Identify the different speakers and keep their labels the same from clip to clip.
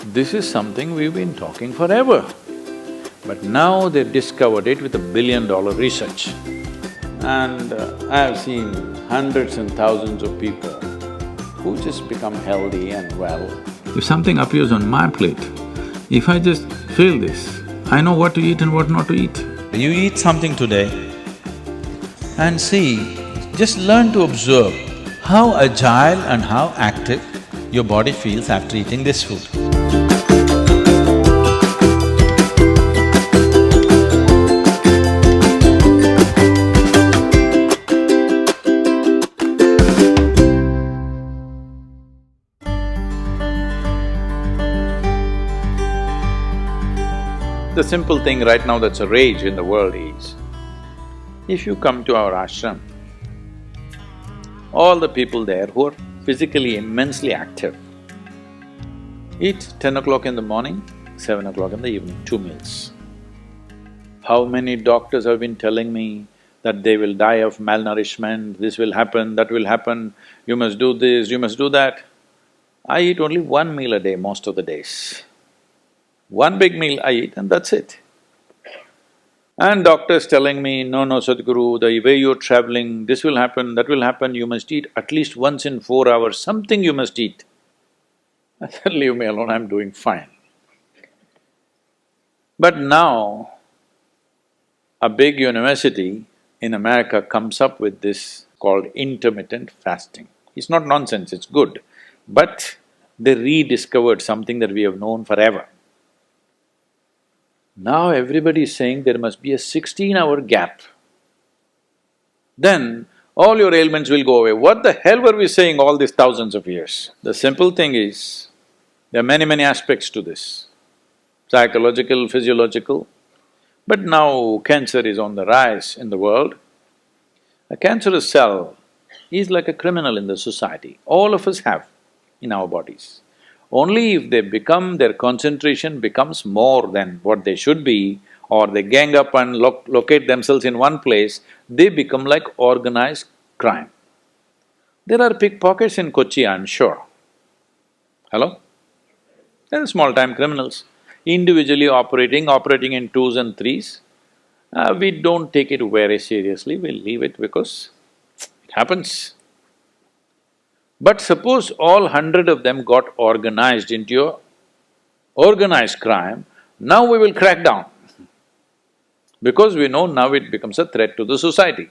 Speaker 1: This is something we've been talking forever. But now they've discovered it with $1 billion research. And I have seen hundreds and thousands of people who just become healthy and well.
Speaker 2: If something appears on my plate, if I just feel this, I know what to eat and what not to eat.
Speaker 3: You eat something today and see, just learn to observe how agile and how active your body feels after eating this food.
Speaker 1: The simple thing right now that's a rage in the world is, if you come to our ashram, all the people there who are physically immensely active eat 10 o'clock in the morning, 7 o'clock in the evening, 2 meals. How many doctors have been telling me that they will die of malnourishment, this will happen, that will happen, you must do this, you must do that. I eat only 1 meal a day most of the days. One big meal I eat and that's it. And doctors telling me, no, Sadhguru, the way you're traveling, this will happen, that will happen, you must eat at least once in 4 hours, something you must eat. I said, leave me alone, I'm doing fine. But now, a big university in America comes up with this called intermittent fasting. It's not nonsense, it's good, but they rediscovered something that we have known forever. Now everybody is saying there must be a 16-hour gap. Then all your ailments will go away. What the hell were we saying all these thousands of years? The simple thing is, there are many aspects to this, psychological, physiological. But now cancer is on the rise in the world. A cancerous cell is like a criminal in the society. All of us have in our bodies. Only if they become… their concentration becomes more than what they should be, or they gang up and locate themselves in one place, they become like organized crime. There are pickpockets in Kochi, I'm sure. Hello? There are small-time criminals, individually operating in twos and threes. We don't take it very seriously, we leave it because it happens. But suppose all 100 of them got organized into a organized crime, now we will crack down. Because we know now it becomes a threat to the society.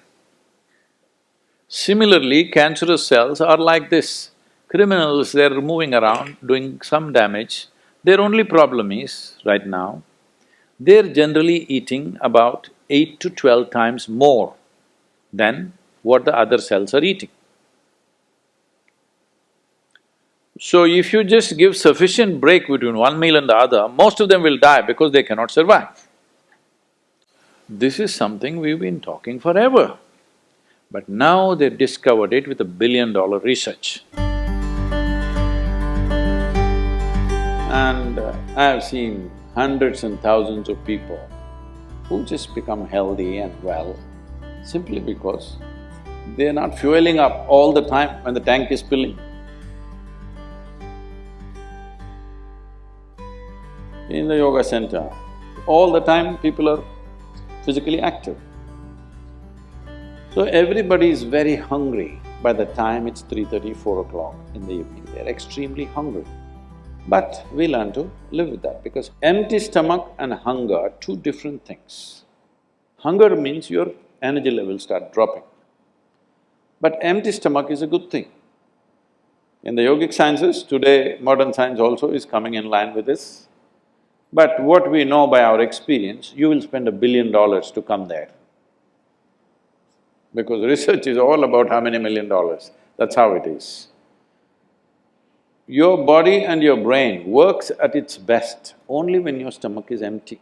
Speaker 1: Similarly, cancerous cells are like this. Criminals, they're moving around, doing some damage. Their only problem is, right now, they're generally eating about 8 to 12 times more than what the other cells are eating. So if you just give sufficient break between one meal and the other, most of them will die because they cannot survive. This is something we've been talking forever. But now they've discovered it with $1 billion research. And I have seen hundreds and thousands of people who just become healthy and well simply because they're not fueling up all the time when the tank is filling. In the yoga center, all the time people are physically active. So everybody is very hungry by the time it's 3:30, 4 o'clock in the evening, they're extremely hungry. But we learn to live with that because empty stomach and hunger are two different things. Hunger means your energy levels start dropping. But empty stomach is a good thing. In the yogic sciences, today modern science also is coming in line with this. But what we know by our experience, you will spend $1 billion to come there. Because research is all about how many $1 million, that's how it is. Your body and your brain works at its best only when your stomach is empty.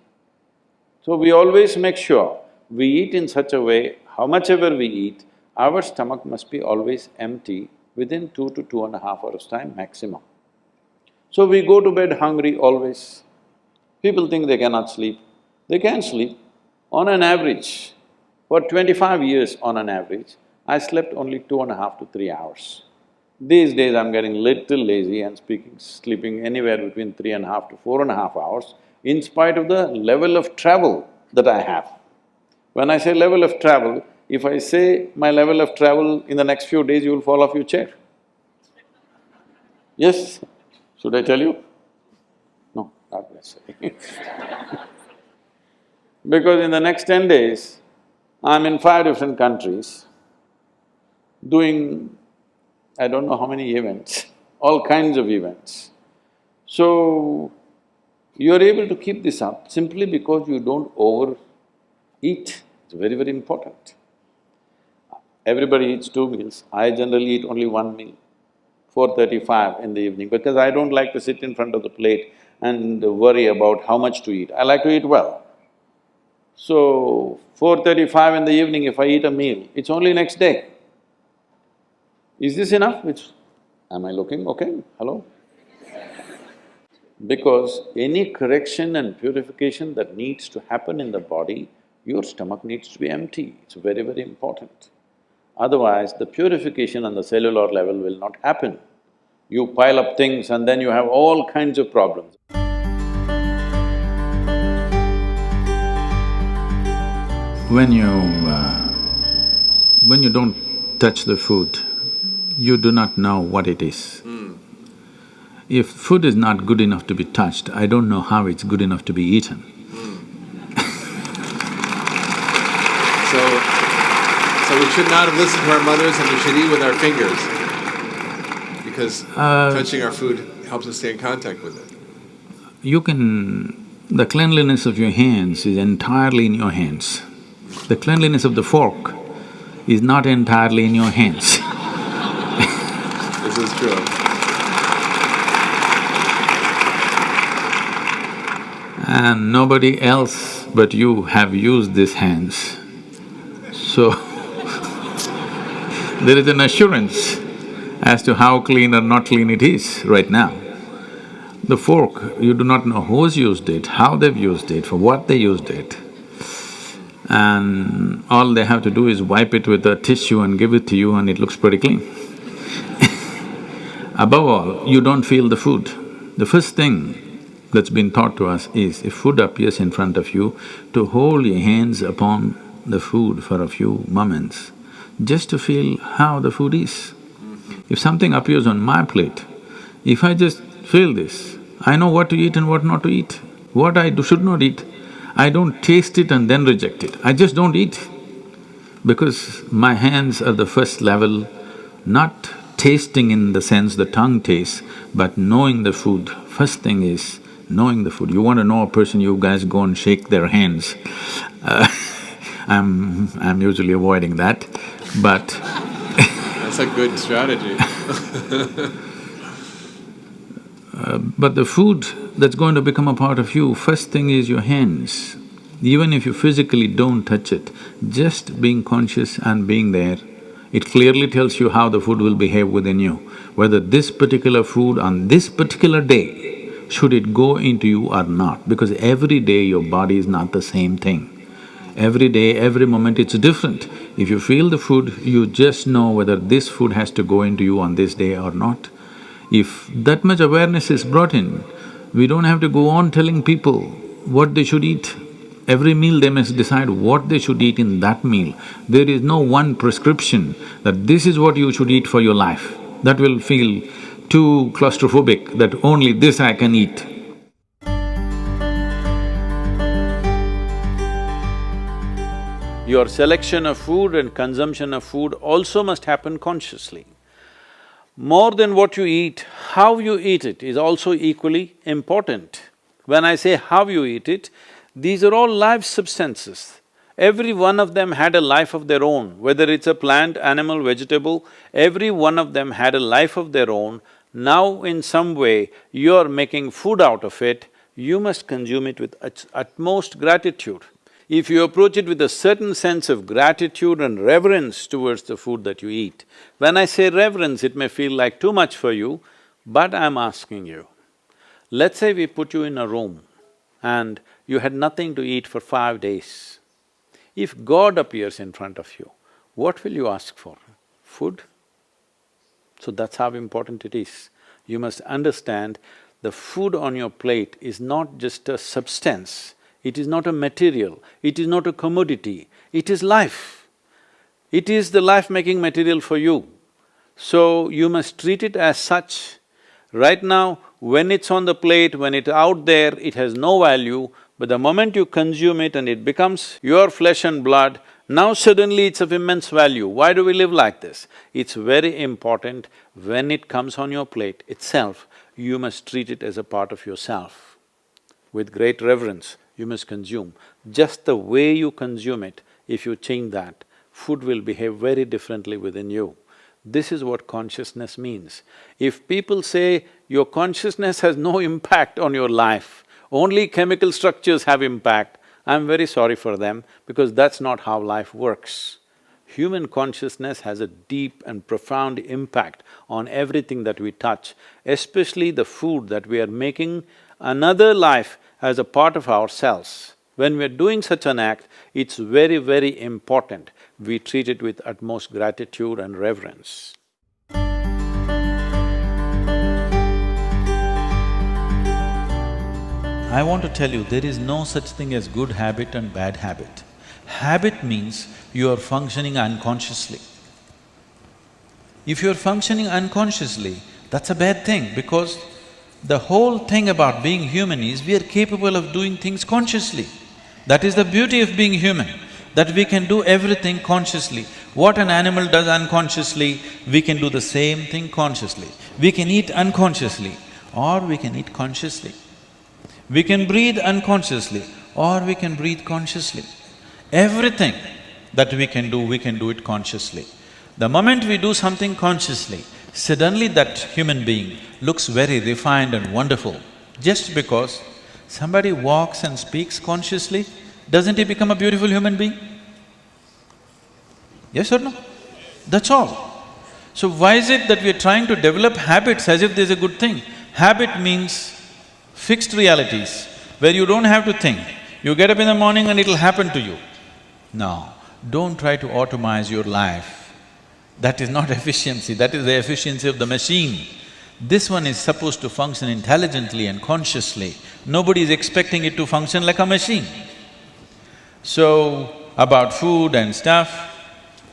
Speaker 1: So we always make sure we eat in such a way, how much ever we eat, our stomach must be always empty within 2 to 2.5 hours' time maximum. So we go to bed hungry always. People think they cannot sleep. They can sleep. On an average, for 25 years on an average, I slept only 2.5 to 3 hours. These days I'm getting little lazy and sleeping anywhere between 3.5 to 4.5 hours in spite of the level of travel that I have. When I say level of travel, if I say my level of travel in the next few days, you will fall off your chair. Yes? Should I tell you? No, not necessarily. Because in the next 10 days, I'm in 5 different countries doing I don't know how many events, all kinds of events. So, you're able to keep this up simply because you don't overeat. It's very, very important. Everybody eats 2 meals. I generally eat only 1 meal, 4:35 in the evening, because I don't like to sit in front of the plate and worry about how much to eat. I like to eat well. So, 4:35 in the evening, if I eat a meal, it's only next day. Is this enough? Am I looking okay? Hello? Because any correction and purification that needs to happen in the body, your stomach needs to be empty. It's very, very important. Otherwise, the purification on the cellular level will not happen. You pile up things and then you have all kinds of problems.
Speaker 2: When you… when you don't touch the food, you do not know what it is. If food is not good enough to be touched, I don't know how it's good enough to be eaten.
Speaker 4: So we should not have listened to our mothers and we should eat with our fingers because touching our food helps us stay in contact with it.
Speaker 2: You can… the cleanliness of your hands is entirely in your hands. The cleanliness of the fork is not entirely in your hands.
Speaker 4: This is true.
Speaker 2: And nobody else but you have used these hands. So, there is an assurance as to how clean or not clean it is right now. The fork, you do not know who's used it, how they've used it, for what they used it. And all they have to do is wipe it with a tissue and give it to you and it looks pretty clean. Above all, you don't feel the food. The first thing that's been taught to us is, if food appears in front of you, to hold your hands upon the food for a few moments, just to feel how the food is. If something appears on my plate, if I just feel this, I know what to eat and what not to eat, what I should not eat. I don't taste it and then reject it, I just don't eat. Because my hands are the first level, not tasting in the sense the tongue tastes, but knowing the food. First thing is knowing the food. You want to know a person, you guys go and shake their hands. I'm usually avoiding that, but
Speaker 4: That's a good strategy.
Speaker 2: But the food that's going to become a part of you, first thing is your hands. Even if you physically don't touch it, just being conscious and being there, it clearly tells you how the food will behave within you. Whether this particular food on this particular day, should it go into you or not, because every day your body is not the same thing. Every day, every moment it's different. If you feel the food, you just know whether this food has to go into you on this day or not. If that much awareness is brought in, we don't have to go on telling people what they should eat. Every meal they must decide what they should eat in that meal. There is no one prescription that this is what you should eat for your life. That will feel too claustrophobic, that only this I can eat.
Speaker 1: Your selection of food and consumption of food also must happen consciously. More than what you eat, how you eat it is also equally important. When I say how you eat it, these are all live substances. Every one of them had a life of their own, whether it's a plant, animal, vegetable, every one of them had a life of their own. Now in some way, you're making food out of it, you must consume it with utmost gratitude. If you approach it with a certain sense of gratitude and reverence towards the food that you eat, when I say reverence, it may feel like too much for you, but I'm asking you, let's say we put you in a room and you had nothing to eat for 5 days. If God appears in front of you, what will you ask for? Food? So that's how important it is. You must understand the food on your plate is not just a substance, it is not a material, it is not a commodity, it is life. It is the life-making material for you. So you must treat it as such. Right now, when it's on the plate, when it's out there, it has no value, but the moment you consume it and it becomes your flesh and blood, now suddenly it's of immense value. Why do we live like this? It's very important when it comes on your plate itself, you must treat it as a part of yourself. With great reverence, you must consume. Just the way you consume it, if you change that, food will behave very differently within you. This is what consciousness means. If people say your consciousness has no impact on your life, only chemical structures have impact, I'm very sorry for them because that's not how life works. Human consciousness has a deep and profound impact on everything that we touch, especially the food that we are making another life as a part of ourselves. When we are doing such an act, it's very, very important we treat it with utmost gratitude and reverence.
Speaker 3: I want to tell you, there is no such thing as good habit and bad habit. Habit means you are functioning unconsciously. If you are functioning unconsciously, that's a bad thing because the whole thing about being human is we are capable of doing things consciously. That is the beauty of being human, that we can do everything consciously. What an animal does unconsciously, we can do the same thing consciously. We can eat unconsciously or we can eat consciously. We can breathe unconsciously or we can breathe consciously. Everything that we can do it consciously. The moment we do something consciously, suddenly that human being looks very refined and wonderful. Just because somebody walks and speaks consciously, doesn't he become a beautiful human being? Yes or no? That's all. So why is it that we are trying to develop habits as if there's a good thing? Habit means fixed realities where you don't have to think. You get up in the morning and it'll happen to you. No, don't try to automize your life. That is not efficiency, that is the efficiency of the machine. This one is supposed to function intelligently and consciously. Nobody is expecting it to function like a machine. So, about food and stuff,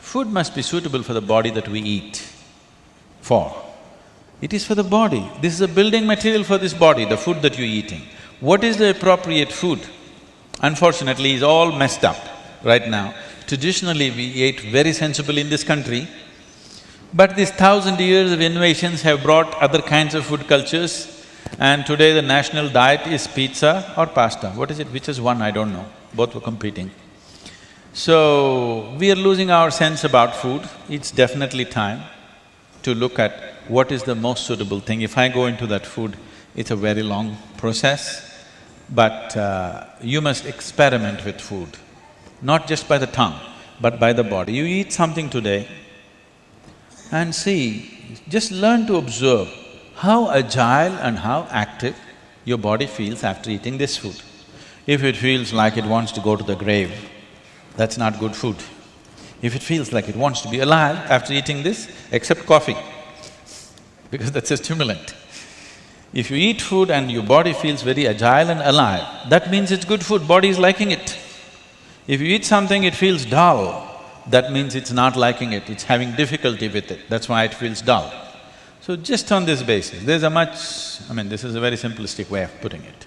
Speaker 3: food must be suitable for the body that we eat for. It is for the body. This is a building material for this body, the food that you're eating. What is the appropriate food? Unfortunately, it's all messed up right now. Traditionally, we ate very sensibly in this country, but these 1,000 years of innovations have brought other kinds of food cultures, and today the national diet is pizza or pasta. What is it? Which is one? I don't know. Both were competing. So, we are losing our sense about food. It's definitely time to look at what is the most suitable thing. If I go into that food, it's a very long process, but you must experiment with food, not just by the tongue, but by the body. You eat something today and see, just learn to observe how agile and how active your body feels after eating this food. If it feels like it wants to go to the grave, that's not good food. If it feels like it wants to be alive after eating this, except coffee, because that's a stimulant. If you eat food and your body feels very agile and alive, that means it's good food, body is liking it. If you eat something, it feels dull, that means it's not liking it, it's having difficulty with it, that's why it feels dull. So just on this basis, there's a much… this is a very simplistic way of putting it.